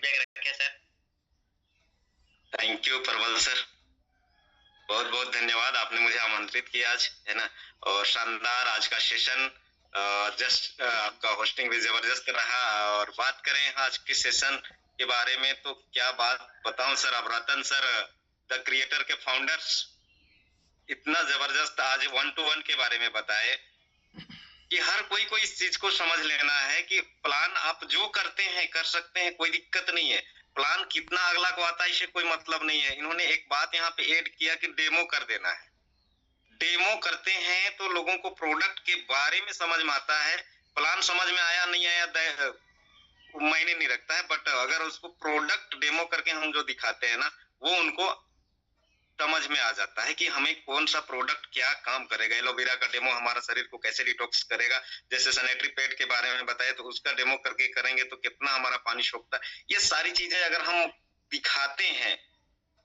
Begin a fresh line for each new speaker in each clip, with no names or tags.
Feedback रखें sir.
Thank you प्रबल sir, बहुत बहुत धन्यवाद, आपने मुझे आमंत्रित किया आज, है ना। और शानदार आज का सेशन, जस्ट आपका होस्टिंग भी जबरदस्त रहा। और बात करें आज के सेशन के बारे में तो क्या बात बताऊं सर। अब रतन सर द क्रिएटर के फाउंडर्स इतना जबरदस्त आज 1 to 1 के बारे में बताए कि हर कोई को इस चीज को समझ लेना है कि प्लान आप जो करते हैं कर सकते हैं, कोई दिक्कत नहीं है। प्लान कितना अगला को आता है इससे कोई मतलब नहीं है। इन्होंने एक बात यहाँ पे ऐड किया कि डेमो कर देना है। डेमो करते हैं तो लोगों को प्रोडक्ट के बारे में समझ में आता है। प्लान समझ में आया नहीं आया मायने नहीं रखता है, बट अगर उसको प्रोडक्ट डेमो करके हम जो दिखाते हैं ना, वो उनको समझ में आ जाता है कि हमें कौन सा प्रोडक्ट क्या काम करेगा। एलोवेरा का डेमो हमारा शरीर को कैसे डिटॉक्स करेगा, जैसे सैनिटरी पैड के बारे में बताया तो उसका डेमो करके करेंगे तो कितना हमारा पानी सोखता है। ये सारी चीजें अगर हम दिखाते हैं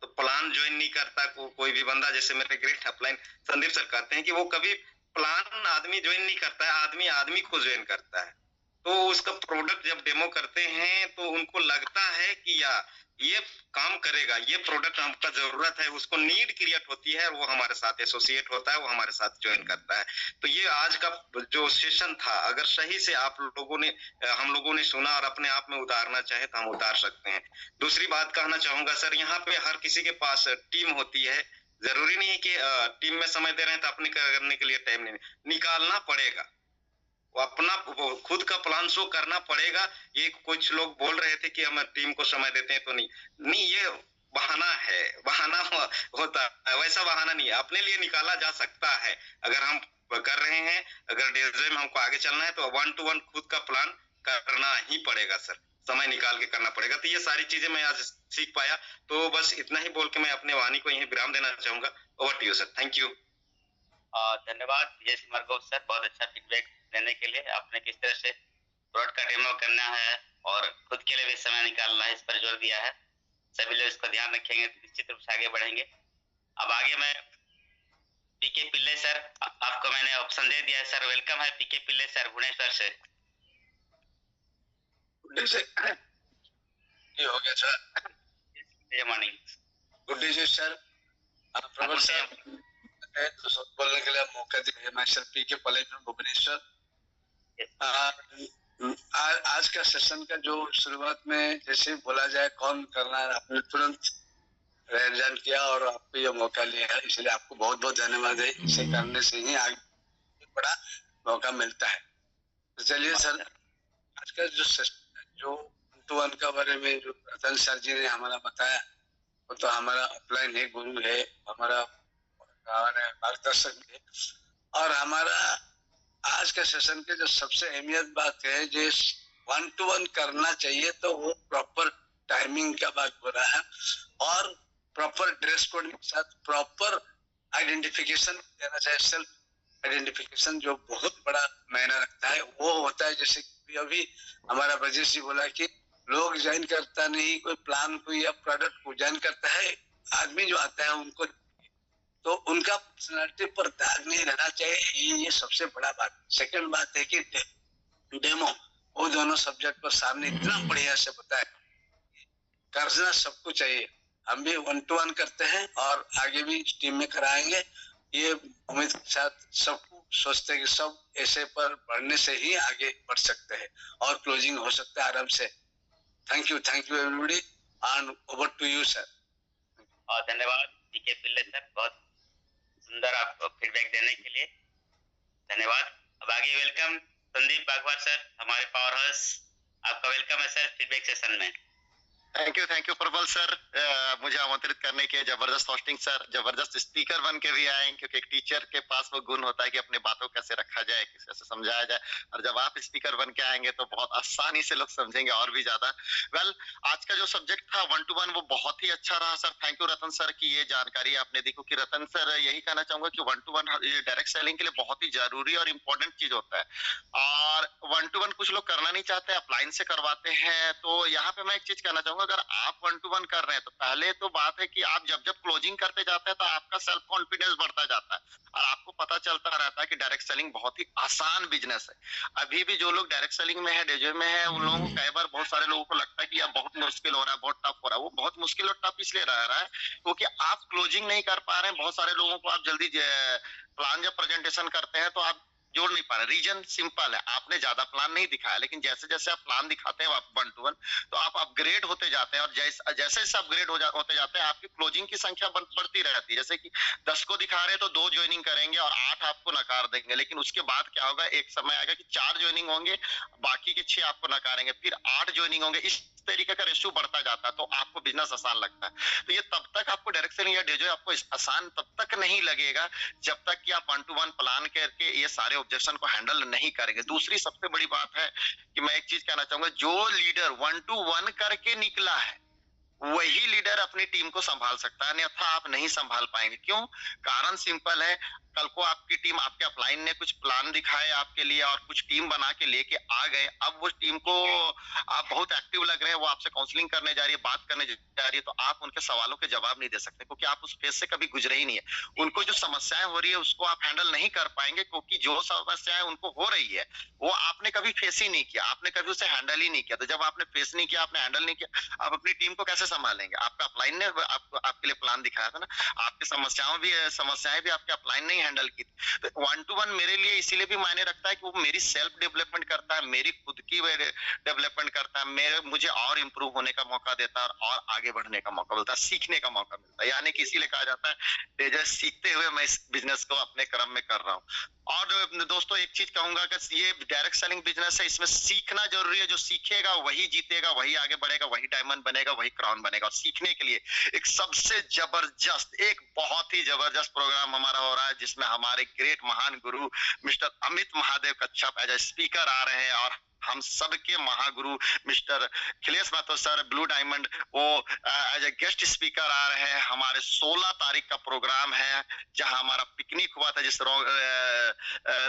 तो प्लान ज्वाइन नहीं करता कोई भी बंदा। जैसे मेरे ग्रेट अपलाइन संदीप सर कहते हैं कि वो कभी प्लान आदमी ज्वाइन नहीं करता है, आदमी आदमी को ज्वाइन करता है। तो उसका प्रोडक्ट जब डेमो करते हैं तो उनको लगता है कि ये काम करेगा, ये प्रोडक्ट हमका जरूरत है, उसको नीड क्रिएट होती है, वो हमारे साथ एसोसिएट होता है, वो हमारे साथ ज्वाइन करता है। तो ये आज का जो सेशन था, अगर सही से आप लोगों ने हम लोगों ने सुना और अपने आप में उतारना चाहे तो हम उतार सकते हैं। दूसरी बात कहना चाहूंगा सर, यहाँ पे हर किसी के पास टीम होती है। जरूरी नहीं है कि टीम में समय दे रहे हैं तो अपने करने के लिए टाइम नहीं, निकालना पड़ेगा। वो अपना खुद का प्लान शो करना पड़ेगा। ये कुछ लोग बोल रहे थे कि हम टीम को समय देते हैं तो नहीं, ये बहाना है, बहाना होता है, वैसा बहाना नहीं है। अपने लिए निकाला जा सकता है अगर हम कर रहे हैं। अगर डेजरे में हमको आगे चलना है तो 1 to 1 खुद का प्लान करना ही पड़ेगा सर, समय निकाल के करना पड़ेगा। तो ये सारी चीजें मैं आज सीख पाया। तो बस इतना ही बोल के मैं अपने वाणी को यही विराम देना चाहूंगा। Over to you sir, thank you.
धन्यवाद विजय कुमार गौर सर, बहुत अच्छा फीडबैक देने के लिए। आपने किस तरह से प्रोडक्ट का डेमो करना है और खुद के लिए भी समय निकालना है, इस पर जोर दिया है। सभी लोग इसका ध्यान रखेंगे तो निश्चित रूप से आगे बढ़ेंगे। अब आगे मैं पीके पिल्ले सर, आपको मैंने ऑप्शन दे दिया है सर। वेलकम है पीके पिल्ले सर, भुवनेश्वर से।
ये हो गया sir,
good morning.
Good day sir. प्रबल सर तो सब बोलने के लिए मौका दिया। मैं सर पीके पिल्ले भुवनेश्वर। आज का सेशन का जो शुरुआत में जैसे बोला जाए कौन करना है, आपने तुरंत रिजल्ट किया और आपको ये मौका लिया है, इसलिए आपको बहुत बहुत धन्यवाद है। इसे करने से ही आगे बड़ा मौका मिलता है। तो चलिए सर, आज का जो सेशन जो 1 to 1 का बारे में जो रतन सर जी ने हमारा बताया, वो तो हमारा अपलाइन है, गुरु है, हमारा मार्गदर्शक है। और हमारा आज के सेशन के जो सबसे अहमियत बात है, जो 1 to 1 करना चाहिए तो वो प्रॉपर टाइमिंग का बात हो रहा है और प्रॉपर ड्रेस कोड के साथ प्रॉपर आइडेंटिफिकेशन देना चाहिए। सेल्फ आइडेंटिफिकेशन जो बहुत बड़ा मायने रखता है वो होता है। जैसे अभी हमारा ब्रजेश जी बोला कि लोग ज्वाइन करता नहीं, कोई प्लान को या प्रोडक्ट को ज्वाइन करता है, आदमी जो आता है उनको तो उनका पर्सनालिटी पर दाग नहीं रहना चाहिए। ये सबसे बड़ा बात। सेकंड बात है कि डेमो वो दोनों सब्जेक्ट पर सामने इतना बढ़िया से बताया, करना सबको चाहिए। हम भी 1 to 1 करते हैं और आगे भी टीम में कराएंगे। ये उम्मीद के साथ सब सोचते हैं कि सब ऐसे पर बढ़ने से ही आगे बढ़ सकते हैं और क्लोजिंग हो सकता है आराम से। Thank you everybody and over to you sir.
और धन्यवाद पीके पिल्ले सर, बहुत सुंदर आपको फीडबैक देने के लिए धन्यवाद। अब आगे वेलकम संदीप बागवार सर, हमारे पावर हाउस। आपका वेलकम है सर फीडबैक सेशन में।
थैंक यू प्रबल सर, मुझे आमंत्रित करने के। जबरदस्त होस्टिंग सर, जबरदस्त स्पीकर बन के भी आए, क्योंकि एक टीचर के पास वो गुण होता है कि अपने बातों कैसे रखा जाए, कैसे समझाया जाए। और जब आप स्पीकर बन के आएंगे तो बहुत आसानी से लोग समझेंगे और भी ज्यादा। आज का जो सब्जेक्ट था 1 to 1 वो बहुत ही अच्छा रहा sir. Thank you Ratan sir की ये जानकारी आपने दी, क्योंकि रतन सर यही कहना चाहूंगा कि 1 to 1 ये डायरेक्ट सेलिंग के लिए बहुत ही जरूरी और इम्पोर्टेंट चीज होता है। और 1 to 1 कुछ लोग करना नहीं चाहते, अपलाइन से करवाते हैं। तो यहाँ पे मैं एक चीज कहना चाहूंगा,
हूँ अगर आप 1-to-1 कर रहे हैं तो पहले तो बात है कि आप जब जब क्लोजिंग करते जाते हैं तो आपका सेल्फ कॉन्फिडेंस बढ़ता जाता है और आपको पता चलता रहता है कि डायरेक्ट सेलिंग बहुत ही आसान बिजनेस है। अभी भी जो लोग डायरेक्ट सेलिंग में है, डीजे में है, उन लोगों को कई बार बहुत सारे लोगों को लगता है कि यार बहुत मुश्किल हो रहा है, बहुत टफ हो रहा है। वो बहुत मुश्किल और टफ इसलिए रह रहा है क्योंकि आप क्लोजिंग नहीं कर पा रहे हैं। बहुत सारे लोगों को आप जल्दी प्लान जब प्रेजेंटेशन करते हैं तो आप जोड़ नहीं पा रहे। रीजन सिंपल है, आपने ज्यादा प्लान नहीं दिखाया, लेकिन जैसे जैसे आप प्लान दिखाते हैं आप 1-to-1 तो आप अपग्रेड होते जाते हैं और जैसे जैसे अपग्रेड होते जाते हैं आपकी क्लोजिंग की संख्या बढ़ती रहती है। जैसे कि 10 को दिखा रहे हैं तो 2 ज्वाइनिंग करेंगे और 8 आपको नकार देंगे, लेकिन उसके बाद क्या होगा, एक समय आएगा कि 4 ज्वाइनिंग होंगे, बाकी के 6 आपको नकारेंगे, फिर 8 ज्वाइनिंग होंगे। इस तरीके का रेशियो बढ़ता जाता है तो आपको बिजनेस आसान लगता है। तो ये तब तक आपको डायरेक्ट सेलिंग या डीजे आपको आसान तब तक नहीं लगेगा जब तक कि आप 1-to-1 प्लान करके ये सारे ऑब्जेक्शन को हैंडल नहीं करेंगे। दूसरी सबसे बड़ी बात है कि मैं एक चीज कहना चाहूंगा, जो लीडर 1-to-1 करके निकला है वही लीडर अपनी टीम को संभाल सकता है, अन्यथा आप नहीं संभाल पाएंगे। क्यों? कारण सिंपल है, कल को आपकी टीम, आपके अपलाइन ने कुछ प्लान दिखाए आपके लिए और कुछ टीम बना के लेके आ गए, अब वो टीम को आप बहुत एक्टिव लग रहे हैं, वो आपसे काउंसलिंग करने जा रही है, बात करने जा रही है, तो आप उनके सवालों के जवाब नहीं दे सकते क्योंकि आप उस फेज से कभी गुजरे ही नहीं है। उनको जो समस्याएं हो रही है उसको आप हैंडल नहीं कर पाएंगे क्योंकि जो समस्याएं उनको हो रही है वो आपने कभी फेस ही नहीं किया, आपने कभी उसे हैंडल ही नहीं किया। तो जब आपने फेस नहीं किया, आपने हैंडल नहीं किया, आप अपनी टीम को कैसे संभालेंगे? आपका अपलाइन ने आपके लिए प्लान दिखाया था ना, आपकी समस्याएं भी आपके अपलाइन ने हैंडल की थी। तो 1-to-1 मेरे लिए इसीलिए भी मायने रखता है कि वो मेरी सेल्फ डेवलपमेंट करता है, मेरी खुद की डेवलपमेंट करता है, मुझे और इंप्रूव होने का मौका देता है और आगे बढ़ने का मौका मिलता है, सीखने का मौका मिलता है। यानी कि इसीलिए कहा जाता है तेजस सीखते हुए मैं इस बिजनेस को अपने क्रम में कर रहा हूँ। और दोस्तों एक चीज कहूंगा कि ये डायरेक्ट सेलिंग बिजनेस है, इसमें सीखना जरूरी है। जो सीखेगा वही जीतेगा, वही आगे बढ़ेगा, वही डायमंड बनेगा, वही क्राउन बनेगा। और सीखने के लिए एक सबसे जबरदस्त, एक बहुत ही जबरदस्त प्रोग्राम हमारा हो रहा है जिसमें हमारे ग्रेट महान गुरु mister Amit Mahadev Kachhap as a speaker आ रहे हैं और हम सबके महागुरु mister Akhilesh Mahato sir blue diamond वो एज ए गेस्ट स्पीकर आ रहे हैं। हमारे 16 तारीख का प्रोग्राम है जहां हमारा पिकनिक हुआ था जिस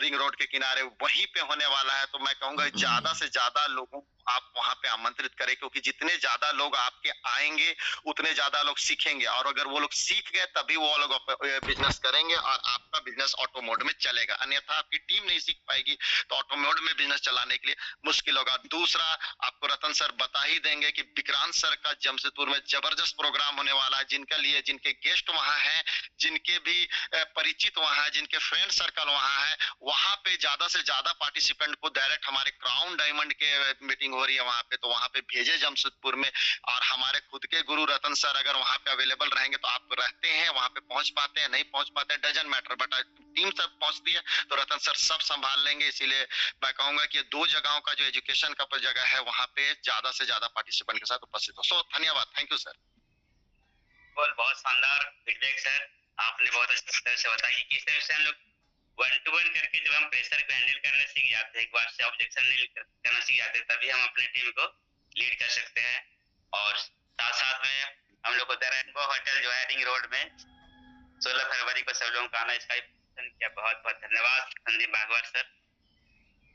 रिंग रोड के किनारे, वहीं पे होने वाला है। तो मैं कहूंगा ज्यादा से ज्यादा लोगों आप वहां पे आमंत्रित करें क्योंकि जितने ज्यादा लोग आपके आएंगे उतने ज्यादा लोग सीखेंगे और अगर वो लोग सीख गए तभी वो लोग बिजनेस करेंगे और आपका बिजनेस ऑटो मोड में चलेगा। अन्यथा आपकी टीम नहीं सीख पाएगी तो ऑटो मोड में बिजनेस चलाने के लिए मुश्किल होगा। दूसरा, आपको रतन सर बता ही देंगे कि विक्रांत सर का जमशेदपुर में जबरदस्त प्रोग्राम होने वाला है, जिनके लिए जिनके गेस्ट वहां हैं, जिनके भी परिचित वहां है, जिनके फ्रेंड सर्कल वहां है, वहां पे ज्यादा से ज्यादा पार्टिसिपेंट को डायरेक्ट हमारे क्राउन डायमंड के मीटिंग हो रही है वहां पे, तो वहां पे भेजे जमशेदपुर में। और हमारे खुद के गुरु रतन सर अगर वहां पे अवेलेबल रहेंगे तो आप रहते हैं वहां पे, पहुंच पाते हैं नहीं पहुंच पाते डजंट मैटर, बट टीम सब पहुंचती है तो रतन सर सब संभाल लेंगे। इसीलिए मैं कहूंगा कि 2 जगहों का जो एजुकेशन का जगह है वहां पे ज्यादा से ज्यादा पार्टिसिपेंट के साथ उपस्थित हो। सो धन्यवाद, थैंक यू सर।
बहुत शानदार फीडबैक सर, आपने बहुत अच्छी तरह से बताया कि किस तरह से हम लोग 1-to-1 करके जब हम प्रेशर को हैंडल करने सीख जाते हैं, एक बार से ऑब्जेक्शन डील करना सीख जाते हैं, तभी हम अपनी टीम को लीड कर सकते हैं। और साथ साथ में हम लोग को द रेनबो होटल जो है रिंग रोड में 16 फरवरी को सब लोगों का आना, इसका किया। बहुत बहुत धन्यवाद संदीप भागवत सर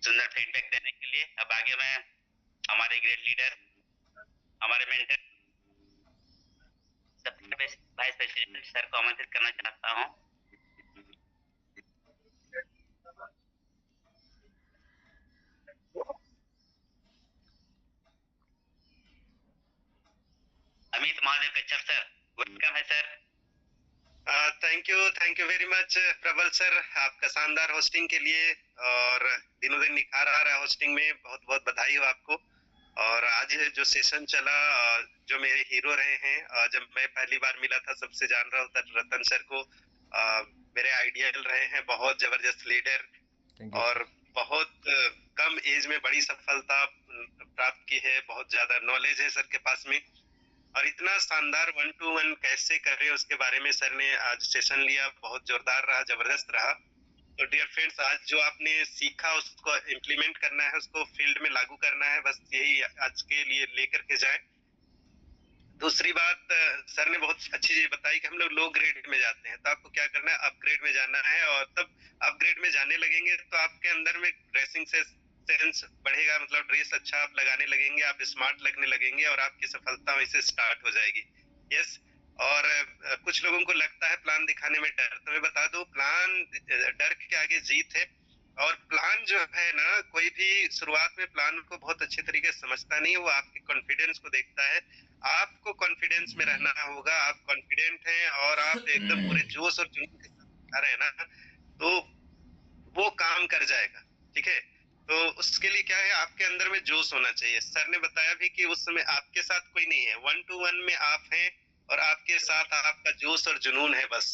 सुंदर फीडबैक देने के लिए। अब आगे मैं हमारे ग्रेट लीडर, हमारे मेंटर वाइस प्रेसिडेंट सर को आमंत्रित करना चाहता हूँ। अमित महादेव कच्छप सर, वेलकम है sir.
Thank you very much प्रबल सर, आपका शानदार होस्टिंग के लिए और दिनों दिन निखार आ रहा है होस्टिंग में, बहुत बहुत बधाई हो आपको। और आज जो सेशन चला, जो मेरे हीरो रहे हैं, जब मैं पहली बार मिला था सबसे जान रहा था रतन सर को, मेरे आइडियल रहे हैं, बहुत जबरदस्त लीडर और बहुत कम एज में बड़ी सफलता प्राप्त की है, बहुत ज्यादा नॉलेज है सर के पास में। और इतना शानदार 1-to-1 कैसे कर रहे हैं उसके बारे में सर ने आज सेशन लिया, बहुत जोरदार रहा, जबरदस्त रहा। तो डियर फ्रेंड्स, आज जो आपने सीखा उसको इम्प्लीमेंट करना है, उसको फील्ड में लागू करना है, बस यही आज के लिए लेकर के जाए। दूसरी बात, सर ने बहुत अच्छी चीज बताई कि हम लोग लो ग्रेड में जाते हैं तो आपको क्या करना है, अपग्रेड में जाना है। और तब अपग्रेड में जाने लगेंगे तो आपके अंदर में ड्रेसिंग सेंस सेंस बढ़ेगा, मतलब ड्रेस अच्छा आप लगाने लगेंगे, आप स्मार्ट लगने लगेंगे और आपकी सफलता वहीं से स्टार्ट हो जाएगी। यस। और कुछ लोगों को लगता है प्लान दिखाने में डर, तो मैं बता दूं प्लान डर के आगे जीत है। और प्लान जो है ना, कोई भी शुरुआत में प्लान को बहुत अच्छे तरीके से समझता नहीं है, वो आपके कॉन्फिडेंस को देखता है। आपको कॉन्फिडेंस में रहना होगा, आप कॉन्फिडेंट हैं और आप एकदम पूरे जोश और जुनून के साथ दिखा रहे हैं ना, तो वो काम कर जाएगा। ठीक है, तो उसके लिए क्या है, आपके अंदर में जोश होना चाहिए। सर ने बताया भी कि उस समय आपके साथ कोई नहीं है, 1 to 1 में आप हैं और आपके साथ आपका जोश और जुनून है बस।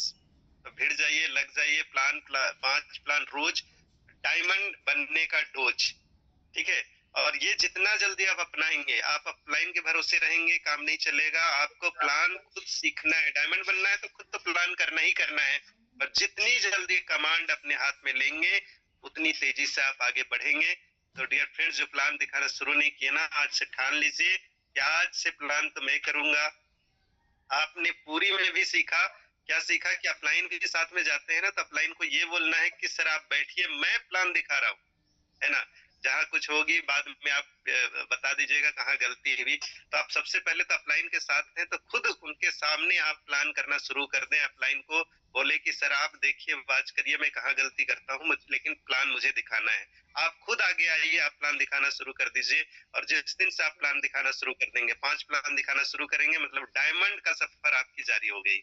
तो भिड़ जाइए, लग जाइए, 5 प्लान रोज, डायमंड बनने का डोज। ठीक है, और ये जितना जल्दी आप अपनाएंगे, आप अपलाइन के भरोसे रहेंगे, काम नहीं चलेगा। आपको प्लान खुद सीखना है, डायमंड बनना है तो खुद तो प्लान करना ही करना है। पर जितनी जल्दी कमांड अपने हाथ में लेंगे, उतनी तेजी से आप आगे बढ़ेंगे। तो डियर फ्रेंड्स, जो प्लान दिखाना शुरू नहीं किया ना, आज से ठान लीजिए कि आज से प्लान तो मैं करूंगा। आपने पूरी में भी सीखा, क्या सीखा कि अपलाइन के साथ में जाते हैं ना, तो अपलाइन को ये बोलना है कि सर आप बैठिए, मैं प्लान दिखा रहा हूँ, है ना। जहाँ कुछ होगी बाद में आप बता दीजिएगा कहाँ गलती हुई। तो आप सबसे पहले तो अपलाइन के साथ हैं, तो खुद उनके सामने आप प्लान करना शुरू कर दें। अपलाइन को बोले कि सर आप देखिए, वाच करिए, मैं कहाँ गलती करता हूँ, लेकिन प्लान मुझे दिखाना है। आप खुद आगे आइए, आप प्लान दिखाना शुरू कर दीजिए। और जिस दिन से आप प्लान दिखाना शुरू कर देंगे, 5 प्लान दिखाना शुरू करेंगे, मतलब डायमंड का सफर आपकी जारी हो गई।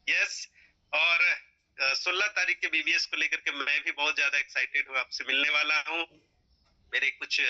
यस। और 16 तारीख के बीबीएस को लेकर के मैं भी बहुत ज्यादा एक्साइटेड हूँ, आपसे मिलने वाला हूँ। मेरे कुछ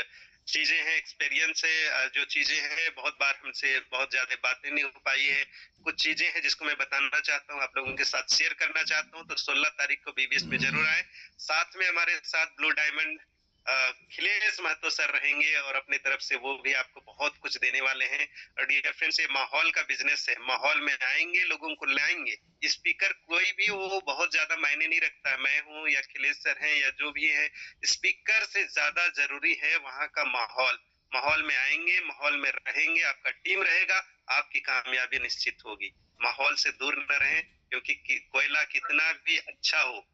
चीजें हैं, एक्सपीरियंस है, जो चीजें हैं बहुत बार हमसे बहुत ज्यादा बातें नहीं हो पाई है, कुछ चीजें हैं जिसको मैं बताना चाहता हूँ, आप लोगों के साथ शेयर करना चाहता हूँ। तो 16 तारीख को बीबीएस में जरूर आए। साथ में हमारे साथ blue diamond Akhilesh Mahato sir रहेंगे और अपनी तरफ से वो भी आपको बहुत कुछ देने वाले हैं। और डियर फ्रेंड्स, ये माहौल का बिजनेस है, माहौल में आएंगे, लोगों को लाएंगे। स्पीकर कोई भी वो बहुत ज्यादा मायने नहीं रखता है, मैं हूँ या अखिलेश सर हैं या जो भी है, स्पीकर से ज्यादा जरूरी है वहाँ का माहौल। माहौल में आएंगे, माहौल में रहेंगे, आपका टीम रहेगा, आपकी कामयाबी निश्चित होगी। माहौल से दूर न रहें, क्योंकि कोयला कितना भी अच्छा हो,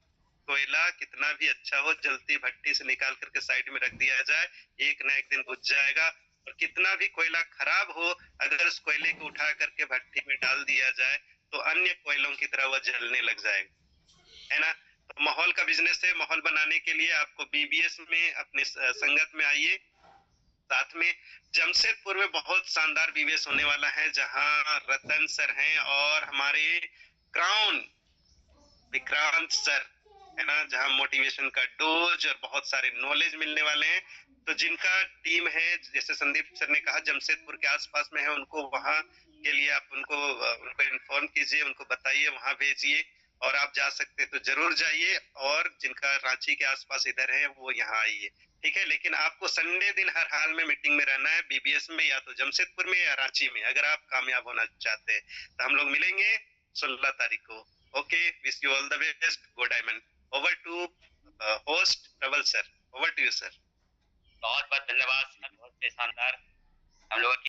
कोयला कितना भी अच्छा हो, जलती भट्टी से निकाल करके साइड में रख दिया जाए, एक ना एक दिन बुझ जाएगा। और कितना भी कोयला खराब हो, अगर उस कोयले को उठा करके भट्टी में डाल दिया जाए, तो अन्य कोयलों की तरह वह जलने लग जाएगा, है ना। तो माहौल का बिजनेस है, माहौल बनाने के लिए आपको बीबीएस में अपने संगत में आइए। साथ में जमशेदपुर में बहुत शानदार बीबीएस होने वाला है, जहां रतन सर हैं और हमारे क्राउन विक्रांत सर, है ना, जहां मोटिवेशन का डोज और बहुत सारे नॉलेज मिलने वाले हैं। तो जिनका टीम है, जैसे संदीप सर ने कहा जमशेदपुर के आसपास में है, उनको वहां के लिए आप उनको इन्फॉर्म कीजिए, उनको बताइए, वहां भेजिए। और आप जा सकते तो जरूर जाइए, और जिनका रांची के आसपास इधर है वो यहाँ आइए। ठीक है, लेकिन आपको संडे दिन हर हाल में मीटिंग में रहना है, बीबीएस में, या तो जमशेदपुर में या रांची में, अगर आप कामयाब होना चाहते हैं। तो हम लोग मिलेंगे 16 तारीख को। Okay, wish you all the best. Go Diamond. Over to host Prabal sir. Over to you, sir.
बहुत बहुत धन्यवाद सर, बहुत ही शानदार हम लोग